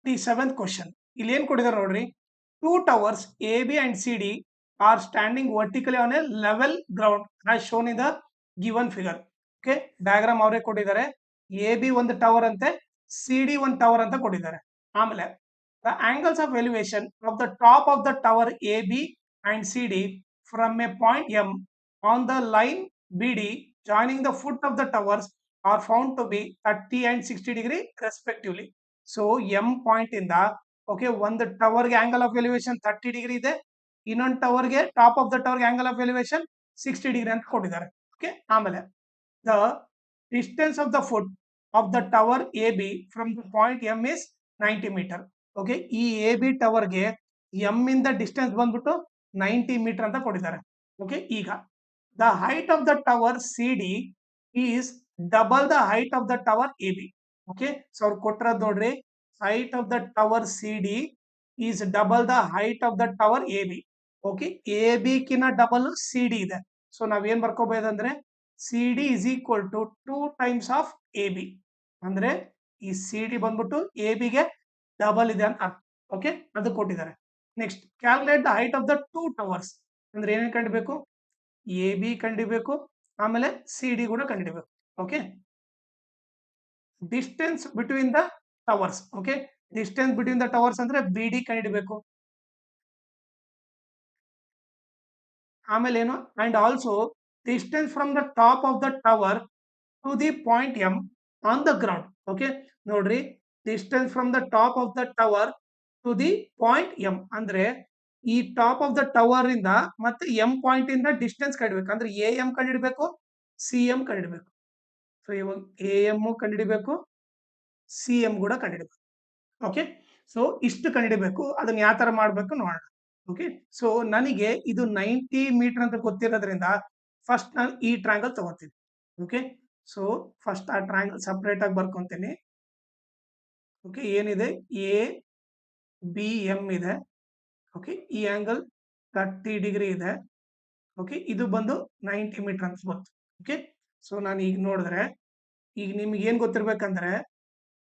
57th question. ಇಲ್ಲಿ ಏನ್ ಕೊಟ್ಟಿದ್ದಾರೆ ನೋಡ್ರಿ. Two towers A B and C D are standing vertically on A level ground as shown in the given figure. Okay, diagram ಅವರೇ ಕೊಟ್ಟಿದ್ದಾರೆ. A B ಒಂದು tower ಅಂತೆ, C D ಒಂದು tower ಅಂತ ಕೊಟ್ಟಿದ್ದಾರೆ. ಆಮೇಲೆ the angles of elevation of the top of the tower A B and C D from A point M on the line B D joining the foot of the towers R found to be 30 and 60 degree respectively. So M point ಇಂದ okay ಒಂದು ಟವರ್ಗೆ angle of elevation 30 degree ಇದೆ, ಇನ್ನೊಂದು ಟವರ್ಗೆ top of the ಟವರ್ಗೆ angle of elevation 60 degree ಅಂತ ಕೊಟ್ಟಿದ್ದಾರೆ. Okay, ಆಮೇಲೆ the distance of the foot of the tower A B from the point M is 90 metre. Okay, ಈ ಎ ಬಿ ಟವರ್ಗೆ M ಇಂದ ಡಿಸ್ಟೆನ್ಸ್ ಬಂದ್ಬಿಟ್ಟು 90 ಮೀಟರ್ ಅಂತ ಕೊಟ್ಟಿದ್ದಾರೆ. ಓಕೆ, ಈಗ the height of the tower C D is double the height of the tower A B. Okay, so ಅವ್ರು ಕೊಟ್ಟಿರೋದು ನೋಡ್ರಿ, height of the tower C D is double the height of the tower A B. Okay, A B ಕಿನ್ನ double C D ಇದೆ. So ನಾವೇನ್ ಬರ್ಕೋಬಹುದಂದ್ರೆ C D is equal to 2 times of A B. ಅಂದ್ರೆ ಈ C D ಬಂದ್ಬಿಟ್ಟು A ಬಿಗೆ double ಇದೆ ಅಂತ ಅರ್ಥ. ಓಕೆ, ಅದು ಕೊಟ್ಟಿದ್ದಾರೆ. Next, calculate the height of the two towers. ಅಂದ್ರೆ ಏನೇನು ಕಂಡಿಬೇಕು, ಎ ಬಿ ಕಂಡಿಬೇಕು, ಆಮೇಲೆ ಸಿ ಡಿ ಕೂಡ ಕಂಡಿಬೇಕು. Okay, distance between the towers. Okay, distance between the towers ಅಂದ್ರೆ ಬಿ ಡಿ ಕಂಡಿಬೇಕು. ಆಮೇಲೆ ಏನು, and also distance from the top of the tower to the point M on the ground. Okay, ನೋಡ್ರಿ, distance from the top of the tower to the point M ಅಂದ್ರೆ ಈ top of the tower ಇಂದ ಮತ್ತೆ M point ಇಂದ distance ಕಂಡಿಡ್ಬೇಕು. ಅಂದ್ರೆ A M ಕಂಡಿಡ್ಬೇಕು, C M ಕಂಡಿಡ್ಬೇಕು. So ಇವಾಗ ಎ ಎಂ ಕಂಡಿಡಿಬೇಕು, ಸಿ ಎಂ ಕೂಡ ಕಂಡಿಡಿಬೇಕು. ಓಕೆ, ಸೊ ಇಷ್ಟು ಕಂಡಿಡಿಬೇಕು. ಅದನ್ನ ಯಾವ ತರ ಮಾಡ್ಬೇಕು ನೋಡೋಣ. ಓಕೆ, ಸೊ ನನಗೆ ಇದು 90 ಮೀಟರ್ ಅಂತ ಗೊತ್ತಿರೋದ್ರಿಂದ ಫಸ್ಟ್ ನಾನು ಈ ಟ್ರಯಾಂಗಲ್ ತಗೋತೀನಿ. ಓಕೆ, ಸೊ ಫಸ್ಟ್ ಆ ಟ್ರಯಾಂಗಲ್ ಸಪರೇಟ್ ಆಗಿ ಬರ್ಕೊಂತೀನಿ. ಓಕೆ, ಏನಿದೆ ಎ ಬಿ ಎಂ ಇದೆ. ಓಕೆ, ಈ ಆಂಗಲ್ 30 ಡಿಗ್ರಿ ಇದೆ. ಓಕೆ, ಇದು ಬಂದು 90 ಮೀಟರ್ ಅಂತ ಬಂತು. ಓಕೆ, ಸೊ ನಾನು ಈಗ ನೋಡಿದ್ರೆ ಈಗ ನಿಮ್ಗೆ ಏನ್ ಗೊತ್ತಿರ್ಬೇಕಂದ್ರೆ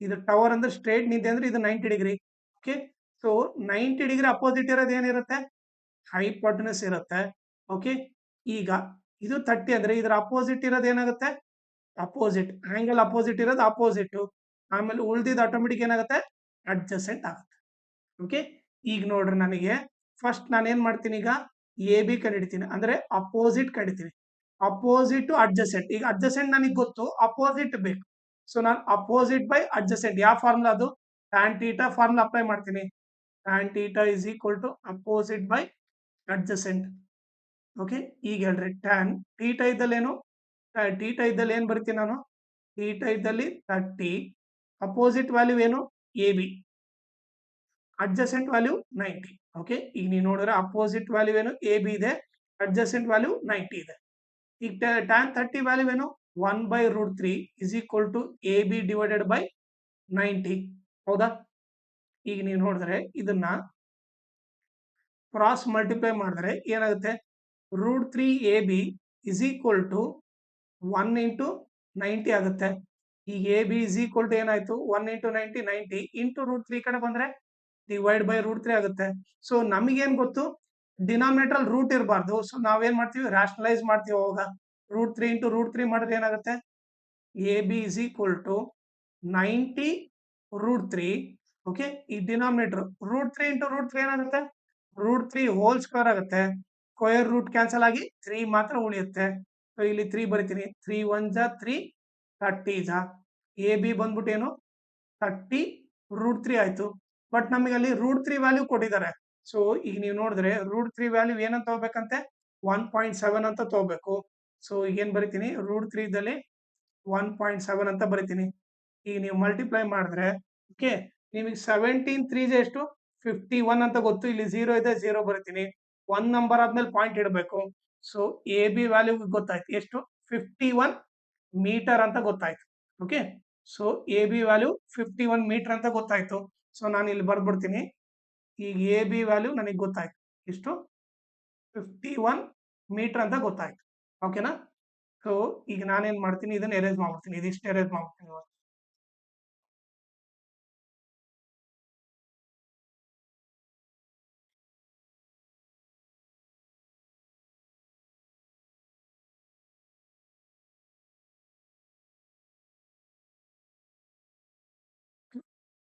ಇದು ಟವರ್ ಅಂದ್ರೆ ಸ್ಟ್ರೇಟ್ ನಿಂತೆ ಅಂದ್ರೆ ಇದು 90 degree. Okay, so 90 degree opposite ಇರೋದು ಏನಿರುತ್ತೆ, ಹೈಪೋಟೆನಸ್ ಇರುತ್ತೆ. ಓಕೆ, ಈಗ ಇದು 30 ಅಂದ್ರೆ ಇದರ ಅಪೋಸಿಟ್ ಇರೋದು ಏನಾಗುತ್ತೆ, ಅಪೋಸಿಟ್ ಆಂಗಲ್ ಅಪೋಸಿಟ್ ಇರೋದು ಅಪೋಸಿಟ್. ಆಮೇಲೆ ಉಳಿದಿದ್ದು ಆಟೋಮೆಟಿಕ್ ಏನಾಗುತ್ತೆ, ಅಡ್ಜಸೆಂಟ್ ಆಗುತ್ತೆ. ಓಕೆ, ಈಗ ನೋಡ್ರಿ, ನನಗೆ ಫಸ್ಟ್ ನಾನು ಏನ್ ಮಾಡ್ತೀನಿ, ಈಗ ಎ ಬಿ ಕಂಡಿಡ್ತೀನಿ ಅಂದ್ರೆ ಅಪೋಸಿಟ್ ಕಂಡಿಡ್ತೀನಿ. Opposite to adjacent. ಈಗ ಅಡ್ಜಸೆಂಟ್ ನನಗೆ ಗೊತ್ತು, ಅಪೋಸಿಟ್ ಬೇಕು. ಸೊ ನಾನು ಅಪೋಸಿಟ್ ಬೈ ಅಡ್ಜಸೆಂಟ್ ಯಾವ ಫಾರ್ಮುಲಾ, ಅದು ಟ್ಯಾನ್ ಥೀಟಾ ಫಾರ್ಮುಲಾ ಅಪ್ಲೈ ಮಾಡ್ತೀನಿ. Tan theta is equal to opposite by adjacent. Okay, ಈಗ ಹೇಳ್ರಿ, ಟ್ಯಾನ್ ಥೀಟಾ ಇದ್ದಲ್ಲಿ ಏನು, ಥೀಟಾ ಇದ್ದಲ್ಲಿ ಏನ್ ಬರ್ತೀನಿ ನಾನು, ಥೀಟಾ ಇದ್ದಲ್ಲಿ 30, ಅಪೋಸಿಟ್ ವ್ಯಾಲ್ಯೂ ಏನು A B, adjacent value 90. Okay, ಈಗ ನೀವು ನೋಡಿದ್ರೆ ಅಪೋಸಿಟ್ ವ್ಯಾಲ್ಯೂ ಏನು ಎ ಬಿ ಇದೆ, ಅಡ್ಜಸೆಂಟ್ ವ್ಯಾಲ್ಯೂ 90 ಇದೆ. ಈಗ ಟ್ಯಾನ್ 30 ವ್ಯಾಲ್ಯೂ ಏನು 1/√3 is equal to A B divided by 90. ಹೌದಾ, ಈಗ ನೀವು ನೋಡಿದ್ರೆ ಇದನ್ನ ಕ್ರಾಸ್ ಮಲ್ಟಿಪ್ಲೈ ಮಾಡಿದ್ರೆ ಏನಾಗುತ್ತೆ, √3 A B is equal to 1 into 90 ಆಗುತ್ತೆ. ಈಗ A B is equal to ಏನಾಯ್ತು, 1 ಇಂಟು 90 90 ಇಂಟು √3 ಕಡೆ ಬಂದ್ರೆ ಡಿವೈಡ್ ಬೈ √3 ಆಗುತ್ತೆ. ಸೊ ನಮಗೇನ್ ಗೊತ್ತು, ಡಿನಾಮಿನೇಟರ್ ಅಲ್ಲಿ ರೂಟ್ ಇರಬಾರ್ದು. ಸೊ ನಾವೇನ್ ಮಾಡ್ತೀವಿ, ರಾಷನಲೈಸ್ ಮಾಡ್ತೀವಿ. ಅವಾಗ √3 ಇಂಟು √3 ಮಾಡಿದ್ರೆ ಏನಾಗುತ್ತೆ, A B is equal to 90 √3. Okay, ಈ ಡಿನಾಮಿನೇಟರ್ √3 ಇಂಟು √3 ಏನಾಗುತ್ತೆ, √3 ಹೋಲ್ ಸ್ಕ್ವೇರ್ ಆಗುತ್ತೆ. ಸ್ಕ್ವೇರ್ ರೂಟ್ ಕ್ಯಾನ್ಸಲ್ ಆಗಿ 3 ಮಾತ್ರ ಉಳಿಯುತ್ತೆ. ಸೊ ಇಲ್ಲಿ 3 ಬರಿತೀನಿ, 3 1 ಜಾ 3, 30 ಜಾ. ಎ ಬಿ ಬಂದ್ಬಿಟ್ಟು ಏನು 30 √3 ಆಯ್ತು. ಬಟ್ ನಮಗೆ ಅಲ್ಲಿ √3 ವ್ಯಾಲ್ಯೂ ಕೊಟ್ಟಿದ್ದಾರೆ. ಸೊ ಈಗ ನೀವು ನೋಡಿದ್ರೆ √3 ವ್ಯಾಲ್ಯೂ ಏನಂತ ತಗೋಬೇಕಂತೆ, 1.7 ಅಂತ ತಗೋಬೇಕು. ಸೊ ಈಗ ಏನ್ ಬರಿತೀನಿ, √3 ಇದ್ದಲ್ಲಿ 1.7 ಅಂತ ಬರಿತೀನಿ. ಈಗ ನೀವು ಮಲ್ಟಿಪ್ಲೈ ಮಾಡಿದ್ರೆ ಓಕೆ, ನಿಮಗೆ 17 3 ಎಷ್ಟು 51 ಅಂತ ಗೊತ್ತು. ಇಲ್ಲಿ 0 ಇದೆ, 0 ಬರಿತೀನಿ. 1 ನಂಬರ್ ಆದ್ಮೇಲೆ ಪಾಯಿಂಟ್ ಇಡಬೇಕು. ಸೊ ಎ ಬಿ ವ್ಯಾಲ್ಯೂ ಗೊತ್ತಾಯ್ತು, ಎಷ್ಟು 51 ಮೀಟರ್ ಅಂತ ಗೊತ್ತಾಯ್ತು. Okay, so A B value 51 metre ಅಂತ ಗೊತ್ತಾಯ್ತು. ಸೊ ನಾನು ಇಲ್ಲಿ ಬರ್ಬಿಡ್ತೀನಿ. ಈಗ ಎ ಬಿ ವ್ಯಾಲ್ಯೂ ನನಗೆ ಗೊತ್ತಾಯ್ತು, ಎಷ್ಟು 51 ಮೀಟರ್ ಅಂತ ಗೊತ್ತಾಯ್ತು. ಓಕೆನಾ, ಸೊ ಈಗ ನಾನೇನ್ ಮಾಡ್ತೀನಿ, ಇದನ್ನ ಎರೇಸ್ ಮಾಡ್ಬಿಡ್ತೀನಿ, ಇದಿಷ್ಟು ಎರೇಸ್ ಮಾಡ್ಬಿಡ್ತೀನಿ.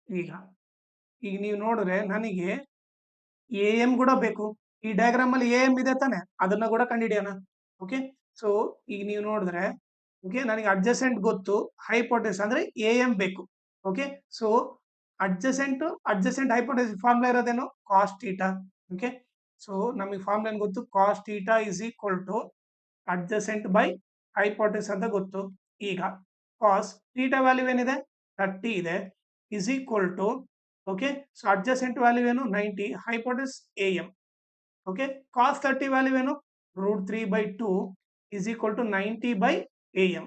ಈಗ ಈಗ ನೀವು ನೋಡಿದ್ರೆ ನನಗೆ ಎ ಎಂ ಕೂಡ ಬೇಕು. ಈ ಡಯಾಗ್ರಾಮ್ ಅಲ್ಲಿ ಎ ಎಂ ಇದೆ ತಾನೆ, ಅದನ್ನ ಕೂಡ ಕಂಡುಹಿಡಿಯೋಣ. ಓಕೆ, ಸೊ ಈಗ ನೀವು ನೋಡಿದ್ರೆ ಓಕೆ, ನನಗೆ ಅಡ್ಜಸೆಂಟ್ ಗೊತ್ತು, ಹೈಪೋಟೆನ್ಯೂಸ್ ಅಂದ್ರೆ ಎ ಎಂ ಬೇಕು. Okay, so adjacent hypotenuse formula ಇರೋದೇನು, ಕಾಸ್ ಥೀಟಾ. ಓಕೆ, ಸೊ ನಮಗೆ ಫಾರ್ಮುಲಾ ಏನು ಗೊತ್ತು, cos theta is equal to adjacent by hypotenuse ಅಂತ ಗೊತ್ತು. ಈಗ ಕಾಸ್ ಥೀಟಾ ವ್ಯಾಲ್ಯೂ ಏನಿದೆ, 30 ಇದೆ, is equal to okay, so adjacent value ಏನು, 90, hypotenuse A M. Okay, cos 30 value ಏನು, √3/2 is equal to 90 by A M.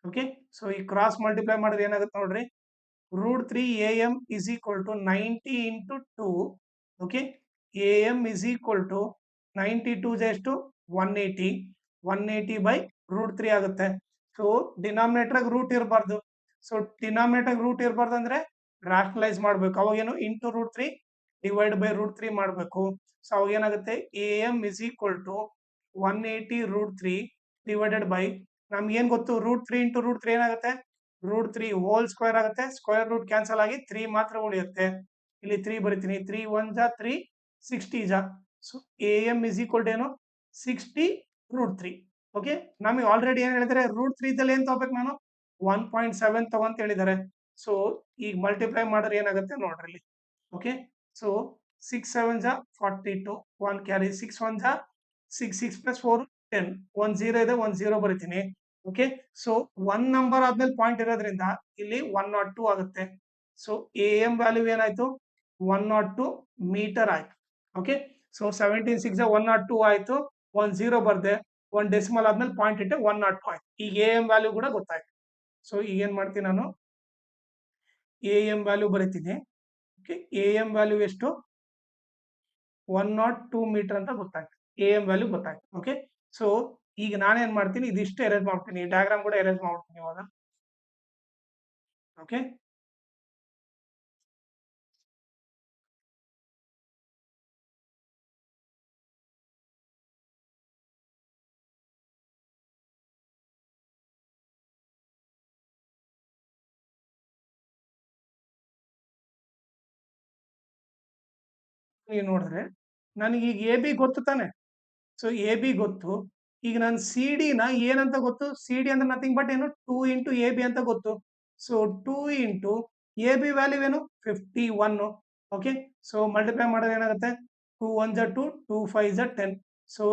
Okay, so ಈ cross multiply ಮಾಡಿದ್ರೆ ಏನಾಗುತ್ತೆ ನೋಡ್ರಿ, √3 A M is equal to 90 into 2. Okay, A M is equal to 92 ಎಷ್ಟು, 180, 180 by √3 ಆಗುತ್ತೆ. So denominator root ಇರಬಾರ್ದು. So denominator root ಇರಬಾರ್ದು ಅಂದ್ರೆ ರಾಷನಲೈಸ್ ಮಾಡಬೇಕು. ಅವಾಗೇನು ಇಂಟು √3 ಡಿವೈಡ್ ಬೈ √3 ಮಾಡಬೇಕು. ಸೊ ಅವಾಗ ಏನಾಗುತ್ತೆ, A M is equal to 180 √3 divided by, ನಮ್ಗೆ ಏನ್ ಗೊತ್ತು, √3 ಇಂಟು √3 ಏನಾಗುತ್ತೆ, √3 ಹೋಲ್ ಸ್ಕ್ವೇರ್ ಆಗುತ್ತೆ, ಸ್ಕ್ವೇರ್ ರೂಟ್ ಕ್ಯಾನ್ಸಲ್ ಆಗಿ 3 ಮಾತ್ರ ಉಳಿಯುತ್ತೆ. ಇಲ್ಲಿ 3 ಬರಿತೀನಿ, 3 1 ಜಾ 3, 60 ಜಾ. So A M is equal to ಏನು, 60 √3. ಓಕೆ, ನಮಗೆ ಆಲ್ರೆಡಿ ಏನ್ ಹೇಳಿದ್ರೆ, √3 ಇದ್ದಲ್ಲಿ ಏನ್ ತಗೋಬೇಕು ನಾನು, 1.7 ತಗೊಂತ ಹೇಳಿದ್ದಾರೆ. ಸೊ ಈಗ ಮಲ್ಟಿಪ್ಲೈ ಮಾಡಿದ್ರೆ ಏನಾಗುತ್ತೆ ನೋಡ್ರಿ ಇಲ್ಲಿ. ಓಕೆ, ಸೊ 6 7 ಜಾ 42, 1 ಕ್ಯಾರಿ, 6 1 ಜಾ 6, 6 ಪ್ಲಸ್ 4 10, 1 0 ಇದೆ, 1 0 ಬರಿತೀನಿ. ಓಕೆ, ಸೊ 1 ನಂಬರ್ ಆದ್ಮೇಲೆ ಪಾಯಿಂಟ್ ಇರೋದ್ರಿಂದ ಇಲ್ಲಿ 102 ಆಗುತ್ತೆ. ಸೊ ಎ ಎಂ ವ್ಯಾಲ್ಯೂ ಏನಾಯ್ತು, 102 ಮೀಟರ್ ಆಯ್ತು. ಓಕೆ, ಸೊ 17 6 102 ಆಯ್ತು, 1 0 ಬರ್ದೆ, 1 ಡೆಸಿಮಲ್ ಆದ್ಮೇಲೆ ಪಾಯಿಂಟ್ ಇಟ್ಟೆ, 102 ಆಯ್ತು. ಈಗ ಎ ಎಂ ವ್ಯಾಲ್ಯೂ ಕೂಡ ಗೊತ್ತಾಯ್ತು. ಸೊ ಈಗ ಏನ್ ಮಾಡ್ತೀನಿ ನಾನು, ಎ ಎಂ ವ್ಯಾಲ್ಯೂ ಬರಿತೀನಿ. ಓಕೆ, ಎ ಎಂ ವ್ಯಾಲ್ಯೂ ಎಷ್ಟು, 102 ಮೀಟರ್ ಅಂತ ಗೊತ್ತಾಯ್ತು, ಎ ಎಂ ವ್ಯಾಲ್ಯೂ ಗೊತ್ತಾಯ್ತು. ಓಕೆ, ಸೊ ಈಗ ನಾನೇನ್ ಮಾಡ್ತೀನಿ, ಇದಿಷ್ಟು ಎರೇಸ್ ಮಾಡ್ತೀನಿ, ಈ ಡಯಾಗ್ರಾಮ್ ಕೂಡ ಎರೇಸ್ ಮಾಡ್ತೀನಿ ಇವಾಗ. ಓಕೆ, ನೀವು ನೋಡಿದ್ರೆ ನನಗೆ ಈಗ ಎ ಬಿ ಗೊತ್ತು ತಾನೆ. ಸೊ ಎ ಬಿ ಗೊತ್ತು. ಈಗ ನಾನು ಸಿ ಡಿ ನ ಏನಂತ ಗೊತ್ತು, ಸಿ ಡಿ ಅಂದ್ರೆ ನಥಿಂಗ್ ಬಟ್ ಏನು, 2 ಇಂಟು ಎ ಬಿ ಅಂತ ಗೊತ್ತು. So 2 into A B value ಏನು, 51. ಓಕೆ, ಸೊ ಮಲ್ಟಿಪ್ಲೈ ಮಾಡಿದ್ರೆ ಏನಾಗುತ್ತೆ, 2 1 ಜಾ 2, 2 5 ಜಾ 10. ಸೊ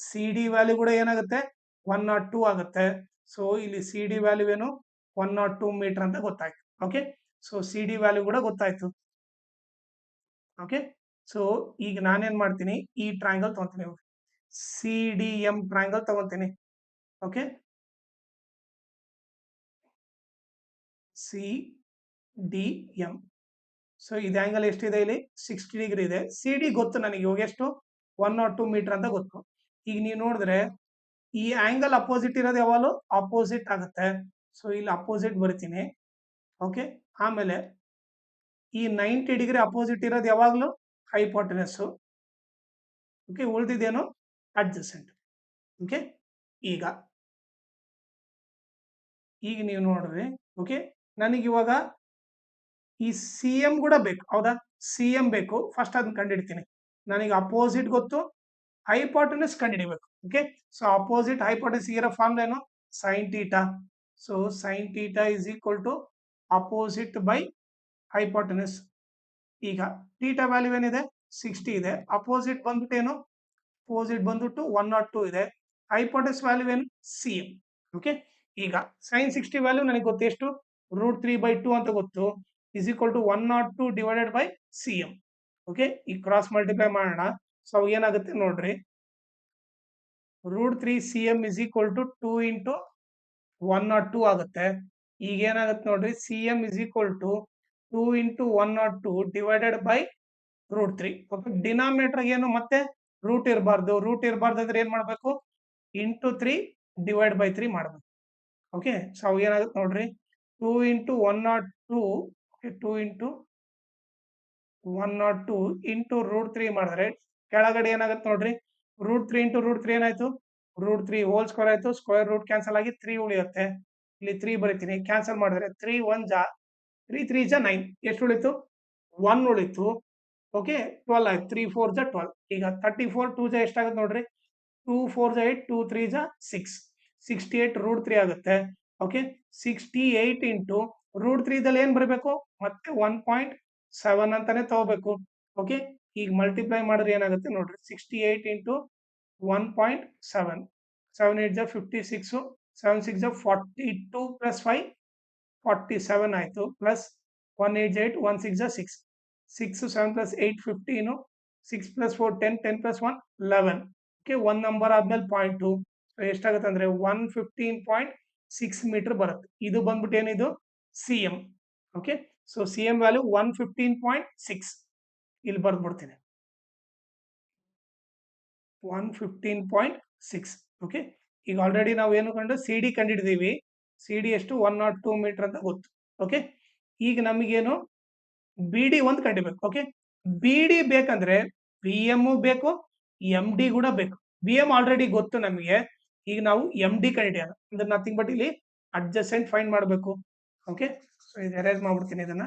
ಸಿ ಡಿ ವ್ಯಾಲ್ಯೂ ಕೂಡ ಏನಾಗುತ್ತೆ, 102 ಆಗುತ್ತೆ. ಸೊ ಇಲ್ಲಿ ಸಿ ಡಿ ವ್ಯಾಲ್ಯೂ ಏನು, 102 ಮೀಟರ್ ಅಂತ ಗೊತ್ತಾಯ್ತು. Okay, so C D value ಕೂಡ ಗೊತ್ತಾಯ್ತು. ಓಕೆ, ಸೊ ಈಗ ನಾನೇನ್ ಮಾಡ್ತೀನಿ, ಈ ಟ್ರಯಾಂಗಲ್ ತಗೊಂತೀನಿ, ಸಿ ಡಿ ಎಂ ಟ್ರಯಾಂಗಲ್ ತಗೊಂತೀನಿ. Okay, C D M. So ಇದು ಆಂಗಲ್ ಎಷ್ಟಿದೆ ಇಲ್ಲಿ, 60 ಡಿಗ್ರಿ ಇದೆ. ಸಿ ಡಿ ಗೊತ್ತು ನನಗೆ ಇವಾಗ ಎಷ್ಟು, 102 ಮೀಟರ್ ಅಂತ ಗೊತ್ತು. ಈಗ ನೀವು ನೋಡಿದ್ರೆ ಈ ಆಂಗಲ್ ಅಪೋಸಿಟ್ ಇರೋದು ಯಾವಾಗಲೂ ಅಪೋಸಿಟ್ ಆಗುತ್ತೆ. ಸೊ ಇಲ್ಲಿ ಅಪೋಸಿಟ್ ಬರ್ತೀನಿ. ಓಕೆ, ಆಮೇಲೆ ಈ 90 ಡಿಗ್ರಿ ಅಪೋಸಿಟ್ ಇರೋದು ಯಾವಾಗಲೂ ಹೈಪೋಟೆನಸ್. ಓಕೆ, ಉಳಿದಿದ್ದೇನು, ಅಡ್ಜಸೆಂಟ್. ಓಕೆ, ಈಗ ಈಗ ನೀವು ನೋಡ್ರಿ. ಓಕೆ, ನನಗೆ ಇವಾಗ ಈ ಸಿ ಎಂ ಕೂಡ ಬೇಕು, ಹೌದಾ, ಸಿ ಎಂ ಬೇಕು. ಫಸ್ಟ್ ಅದನ್ನ ಕಂಡುಹಿಡ್ತೀನಿ. ನನಗೆ ಅಪೋಸಿಟ್ ಗೊತ್ತು, ಹೈಪೋಟೆನಸ್ ಕಂಡುಹಿಡಿಬೇಕು. ಓಕೆ, ಸೊ ಅಪೋಸಿಟ್ ಹೈಪೋಟೆನಸ್ ಇರೋ ಫಾರ್ಮ್ ಏನು, sine theta. So sine theta is equal to opposite by hypotenuse. ಈಗ ಥೀಟಾ ವ್ಯಾಲ್ಯೂ ಏನಿದೆ, 60 ಇದೆ. ಅಪೋಸಿಟ್ ಬಂದ್ಬಿಟ್ಟು ಏನು, ಅಪೋಸಿಟ್ ಬಂದ್ಬಿಟ್ಟು 102 ಇದೆ. ಹೈಪೋಟೆನಸ್ ವ್ಯಾಲ್ಯೂ ಏನು, ಸಿ ಎಂ. ಓಕೆ, ಈಗ ಸೈನ್ 60 ವ್ಯಾಲ್ಯೂ ನನಗೆ ಗೊತ್ತು, ಎಷ್ಟು, √3/2 ಅಂತ ಗೊತ್ತು, is equal to 102 divided by C M. Okay, ಈ ಕ್ರಾಸ್ ಮಲ್ಟಿಪ್ಲೈ ಮಾಡೋಣ. ಸೊ ಏನಾಗುತ್ತೆ ನೋಡ್ರಿ, √3 C M is equal to 2 into 102 ಆಗುತ್ತೆ. ಈಗ ಏನಾಗುತ್ತೆ ನೋಡ್ರಿ, C M is equal to 2 into 102 divided by √3. Okay, denominator ಏನು ಮತ್ತೆ ರೂಟ್ ಇರಬಾರ್ದು. ರೂಟ್ ಇರಬಾರ್ದು ಅಂದ್ರೆ ಏನ್ ಮಾಡ್ಬೇಕು, ಇಂಟು 3 ಡಿವೈಡ್ ಬೈ 3 ಮಾಡ್ಬೇಕು. ಓಕೆ, ಸೊ ಅವಾಗ ಏನಾಗುತ್ತೆ ನೋಡ್ರಿ, 2 ಇಂಟು 102, ಓಕೆ, 2 ಇಂಟು 102 ಇಂಟು √3 ಮಾಡಿದ್ರೆ ಕೆಳಗಡೆ ಏನಾಗುತ್ತೆ ನೋಡ್ರಿ, √3 ಇಂಟು √3 ಏನಾಯ್ತು, √3 ಹೋಲ್ ಸ್ಕ್ವೇರ್ ಆಯ್ತು, ಸ್ಕ್ವೇರ್ ರೂಟ್ ಕ್ಯಾನ್ಸಲ್ ಆಗಿ 3 ಉಳಿಯುತ್ತೆ. ಇಲ್ಲಿ 3 ಬರಿತೀನಿ, ಕ್ಯಾನ್ಸಲ್ ಮಾಡಿದ್ರೆ 3 1 ಜಾ 3 3 ಜ 9 ಎಷ್ಟು ಉಳಿತು 1 ಉಳಿತು. ಓಕೆ 12 ಆಯ್ತು 3 4 ಜ 12. ಈಗ 34 2 ಜ ಎಷ್ಟಾಗುತ್ತೆ ನೋಡ್ರಿ 2 4 ಜ 8 2 3 ಜ 6 68 ರೂಟ್ 3 ಆಗುತ್ತೆ. ಓಕೆ 68 ಇಂಟು ರೂಟ್ 3 ದಲ್ಲಿ ಏನ್ ಬರಬೇಕು ಮತ್ತೆ 1.7 ಅಂತಾನೆ ತಗೋಬೇಕು. ಓಕೆ ಈಗ ಮಲ್ಟಿಪ್ಲೈ ಮಾಡಿದ್ರೆ ಏನಾಗುತ್ತೆ ನೋಡ್ರಿ 68 ಇಂಟು 1.7 7 8 ಜ 56 7 6 ಜ 42 ಪ್ಲಸ್ 5 47 ಆಯ್ತು ಪ್ಲಸ್ 1 8 8 1 6 ಜ 6 6 7 plus 8 15 6 plus 4 10 10 plus 1 11. Okay one number ಆದ್ಮೇಲೆ 0.2 ಎಷ್ಟಾಗುತ್ತೆ ಅಂದ್ರೆ 115.6 ಮೀಟರ್ ಬರುತ್ತೆ. ಇದು ಬಂದ್ಬಿಟ್ಟು ಏನಿದು C M. Okay so C M value 115.6 ಇಲ್ಲಿ ಬರ್ದ್ಬಿಡ್ತೀನಿ 115.6. ಓಕೆ ಈಗ ಆಲ್ರೆಡಿ ನಾವು ಏನು ಕಂಡು ಸಿ ಡಿ ಕಂಡಿಡಿದೀವಿ. ಸಿ ಡಿ ಎಷ್ಟು 102 ಮೀಟರ್ ಅಂತ ಗೊತ್ತು. ಓಕೆ ಈಗ ನಮಗೇನು ಬಿ ಡಿ ಒಂದು ಕಂಡಿಬೇಕು. ಓಕೆ ಬಿ ಡಿ ಬೇಕಂದ್ರೆ ಬಿ ಎಂ ಬೇಕು ಎಂ ಡಿ ಕೂಡ ಬೇಕು. ಬಿ ಎಂ ಆಲ್ರೆಡಿ ಗೊತ್ತು ನಮಗೆ. ಈಗ ನಾವು ಎಂ ಡಿ ಕಂಡಿಡಿಯೋಣ ಅಂದ್ರೆ ನಥಿಂಗ್ ಬಟ್ ಇಲ್ಲಿ ಅಡ್ಜಸೆಂಟ್ ಫೈಂಡ್ ಮಾಡಬೇಕು. ಓಕೆ ಸೊ ಇದು ಎರೇಸ್ ಮಾಡ್ಬಿಡ್ತೀನಿ ಇದನ್ನ.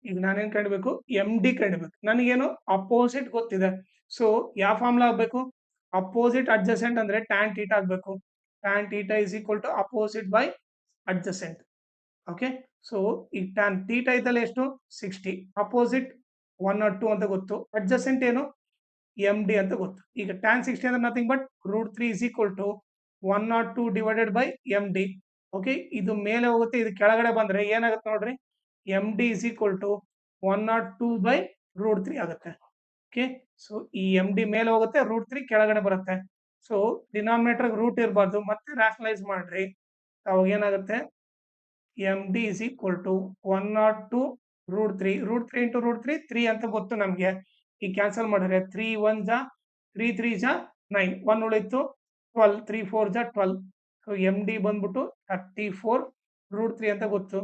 ಈಗ ನಾನೇನ್ ಕಂಡಿಬೇಕು ಎಂ ಡಿ ಕಂಡಿಬೇಕು. ನನಗೇನು ಅಪೋಸಿಟ್ ಗೊತ್ತಿದೆ. ಸೊ ಯಾವ ಫಾರ್ಮುಲಾ ಆಗ್ಬೇಕು ಅಪೋಸಿಟ್ ಅಡ್ಜಸೆಂಟ್ ಅಂದ್ರೆ ಟ್ಯಾನ್ ಥೀಟಾ ಆಗ್ಬೇಕು. Tan theta is equal to opposite by adjacent. Okay so ಈಗ ಟ್ಯಾನ್ ಥೀಟಾ ಇದ್ದಲ್ಲಿ ಎಷ್ಟು 60 ಅಪೋಸಿಟ್ 102 ಅಂತ ಗೊತ್ತು. ಅಡ್ಜಸೆಂಟ್ ಏನು ಎಂ ಡಿ ಅಂತ ಗೊತ್ತು. ಈಗ ಟ್ಯಾನ್ 60 ಅಂದ್ರೆ nothing but root 3 is equal to 102 divided by M D. Okay ಇದು ಮೇಲೆ ಹೋಗುತ್ತೆ ಇದು ಕೆಳಗಡೆ ಬಂದ್ರೆ ಏನಾಗುತ್ತೆ ನೋಡ್ರಿ M D is equal to 102 by root 3 ಆಗುತ್ತೆ. ಓಕೆ ಸೊ ಈ ಎಂ ಡಿ ಮೇಲೆ ಹೋಗುತ್ತೆ ರೂಟ್ 3 ಕೆಳಗಡೆ ಬರುತ್ತೆ. ಸೊ ಡಿನಾಮಿನೇಟರ್ ರೂಟ್ ಇರಬಾರ್ದು ಮತ್ತೆ ರ್ಯಾಷನಲೈಸ್ ಮಾಡ್ರಿ ಅವಾಗ ಏನಾಗುತ್ತೆ M D is equal to 102 root 3 root 3 into root 3 3 ಅಂತ ಗೊತ್ತು ನಮಗೆ. ಈಗ ಕ್ಯಾನ್ಸಲ್ ಮಾಡಿದ್ರೆ 3 1 ಜ 3 3 ಜ 9 1 ಉಳಿತು 12 3 4 ಜ 12. ಸೊ ಎಂ ಡಿ ಬಂದ್ಬಿಟ್ಟು 34 ರೂಟ್ 3 ಅಂತ ಗೊತ್ತು.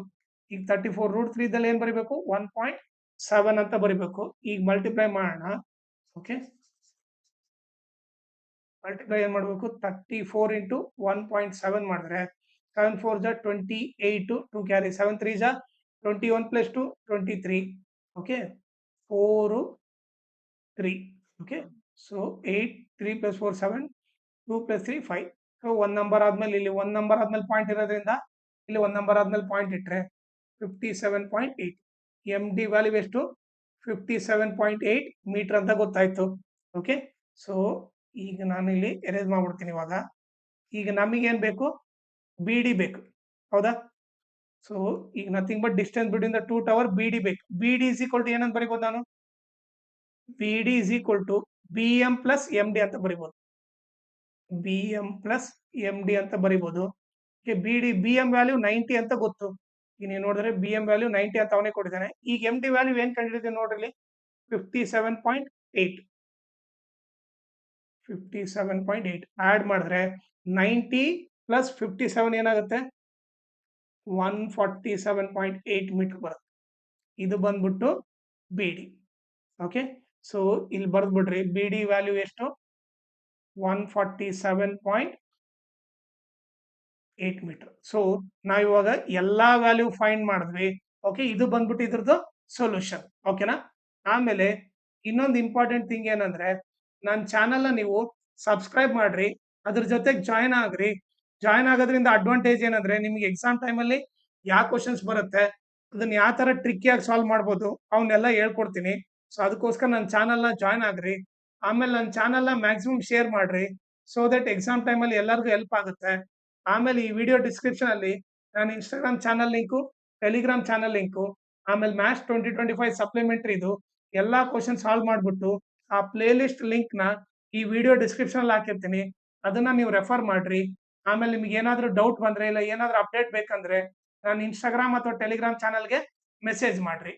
ಈಗ 34 ರೂಟ್ 3 ದಲ್ಲಿ ಏನ್ ಬರೀಬೇಕು 1.7 ಅಂತ ಬರೀಬೇಕು. ಈಗ ಮಲ್ಟಿಪ್ಲೈ ಮಾಡೋಣ. ಓಕೆ ಮಲ್ಟಿಪ್ಲೈ ಏನ್ ಮಾಡಬೇಕು 34 ಇಂಟು 1.7 ಮಾಡಿದ್ರೆ 7 4 ಜ 28 2 ಕ್ಯಾರಿ 7 3 ಜ 21 plus 2 23. Okay 4 3. Okay so 8 3 plus 4 7 2 plus 3 5. So ಒಂದ್ ನಂಬರ್ ಆದ್ಮೇಲೆ ಇಲ್ಲಿ ಒಂದ್ ನಂಬರ್ ಆದ್ಮೇಲೆ ಪಾಯಿಂಟ್ ಇರೋದ್ರಿಂದ ಇಲ್ಲಿ ಒಂದ್ ನಂಬರ್ ಆದ್ಮೇಲೆ ಪಾಯಿಂಟ್ ಇಟ್ರೆ 57.8 ಎಂ ಡಿ ವ್ಯಾಲ್ಯೂ ಎಷ್ಟು 57.8 ಮೀಟರ್ ಅಂತ ಗೊತ್ತಾಯ್ತು. ಓಕೆ ಸೊ ಈಗ ನಾನು ಇಲ್ಲಿ ಎರೇಸ್ ಮಾಡ್ಬಿಡ್ತೀನಿ. ಇವಾಗ ಈಗ ನಮಗೇನ್ ಬೇಕು ಬಿ ಡಿ ಬೇಕು ಹೌದಾ. ಸೊ ಈಗ nothing but distance between the two tower B D ಬೇಕು. B D is equal to ಏನಂತ ಬರೀಬಹುದು ನಾನು B D is equal to B M plus M D ಅಂತ ಬರೀಬಹುದು. B M plus M D ಅಂತ ಬರೀಬಹುದು. B D B M value 90 ಅಂತ ಗೊತ್ತು. ಈಗ ನೀವು ನೋಡಿದ್ರೆ ಬಿ ಎಂ ವ್ಯಾಲ್ಯೂ 90 ಅಂತ ಅವನೇ ಕೊಟ್ಟಿದ್ದಾನೆ. ಈಗ ಎಂ ಡಿ ವ್ಯಾಲ್ಯೂ ಏನ್ ಕಂಡಿದ್ದೀವಿ ನೋಡ್ರಿ 57.8 57.8 ಆಡ್ ಮಾಡಿದ್ರೆ 90 ಪ್ಲಸ್ 57 ಏನಾಗುತ್ತೆ 147.8 ಮೀಟರ್ ಬರುತ್ತೆ. ಇದು ಬಂದ್ಬಿಟ್ಟು ಬಿ ಡಿ. ಓಕೆ ಸೊ ಇಲ್ಲಿ ಬರ್ದ್ಬಿಡ್ರಿ ಬಿ ಡಿ ವ್ಯಾಲ್ಯೂ ಎಷ್ಟು 147.8 ಮೀಟರ್. ಸೊ ನಾವ್ ಇವಾಗ ಎಲ್ಲಾ ವ್ಯಾಲ್ಯೂ ಫೈಂಡ್ ಮಾಡಿದ್ವಿ. ಓಕೆ ಇದು ಬಂದ್ಬಿಟ್ಟು ಇದ್ರದ್ದು ಸೊಲ್ಯೂಷನ್. ಓಕೆನಾ. ಆಮೇಲೆ ಇನ್ನೊಂದು ಇಂಪಾರ್ಟೆಂಟ್ ಥಿಂಗ್ ಏನಂದ್ರೆ ನನ್ನ ಚಾನೆಲ್ ನೀವು ಸಬ್ಸ್ಕ್ರೈಬ್ ಮಾಡ್ರಿ, ಅದ್ರ ಜೊತೆಗೆ ಜಾಯ್ನ್ ಆಗ್ರಿ. ಜಾಯ್ನ್ ಆಗೋದ್ರಿಂದ ಅಡ್ವಾಂಟೇಜ್ ಏನಂದ್ರೆ ನಿಮ್ಗೆ ಎಕ್ಸಾಮ್ ಟೈಮಲ್ಲಿ ಯಾವ ಕ್ವಶನ್ಸ್ ಬರುತ್ತೆ ಅದನ್ನ ಯಾವ ತರ ಟ್ರಿಕ್ಕಿಯಾಗಿ ಸಾಲ್ವ್ ಮಾಡ್ಬೋದು ಅವನ್ನೆಲ್ಲ ಹೇಳ್ಕೊಡ್ತೀನಿ. ಸೊ ಅದಕ್ಕೋಸ್ಕರ ನನ್ನ ಚಾನಲ್ನ ಜಾಯ್ನ್ ಆಗ್ರಿ. ಆಮೇಲೆ ನನ್ನ ಚಾನಲ್ನ ಮ್ಯಾಕ್ಸಿಮಮ್ ಶೇರ್ ಮಾಡ್ರಿ ಸೊ ದಟ್ ಎಕ್ಸಾಮ್ ಟೈಮಲ್ಲಿ ಎಲ್ಲರಿಗೂ ಹೆಲ್ಪ್ ಆಗುತ್ತೆ. ಆಮೇಲೆ ಈ ವಿಡಿಯೋ ಡಿಸ್ಕ್ರಿಪ್ಷನ್ ಅಲ್ಲಿ ನಾನು Instagram channel link, Telegram channel link, ಆಮೇಲೆ ಮ್ಯಾಥ್ಸ್ 2025 ಸಪ್ಲಿಮೆಂಟರಿ ಇದು ಎಲ್ಲಾ ಕ್ವಶನ್ ಸಾಲ್ವ್ ಮಾಡ್ಬಿಟ್ಟು ಆ ಪ್ಲೇ ಲಿಸ್ಟ್ ಲಿಂಕ್ ನ ಈ ವಿಡಿಯೋ ಡಿಸ್ಕ್ರಿಪ್ಷನ್ ಅಲ್ಲಿ ಹಾಕಿರ್ತೀನಿ. ಅದನ್ನ ನೀವು ರೆಫರ್ ಮಾಡ್ರಿ. ಆಮೇಲೆ ನಿಮ್ಗೆ ಏನಾದ್ರೂ ಡೌಟ್ ಬಂದ್ರೆ ಇಲ್ಲ ಏನಾದ್ರೂ ಅಪ್ಡೇಟ್ ಬೇಕಂದ್ರೆ ನಾನು ಇನ್ಸ್ಟಾಗ್ರಾಮ್ ಅಥವಾ ಟೆಲಿಗ್ರಾಮ್ ಚಾನಲ್ಗೆ ಮೆಸೇಜ್ ಮಾಡ್ರಿ.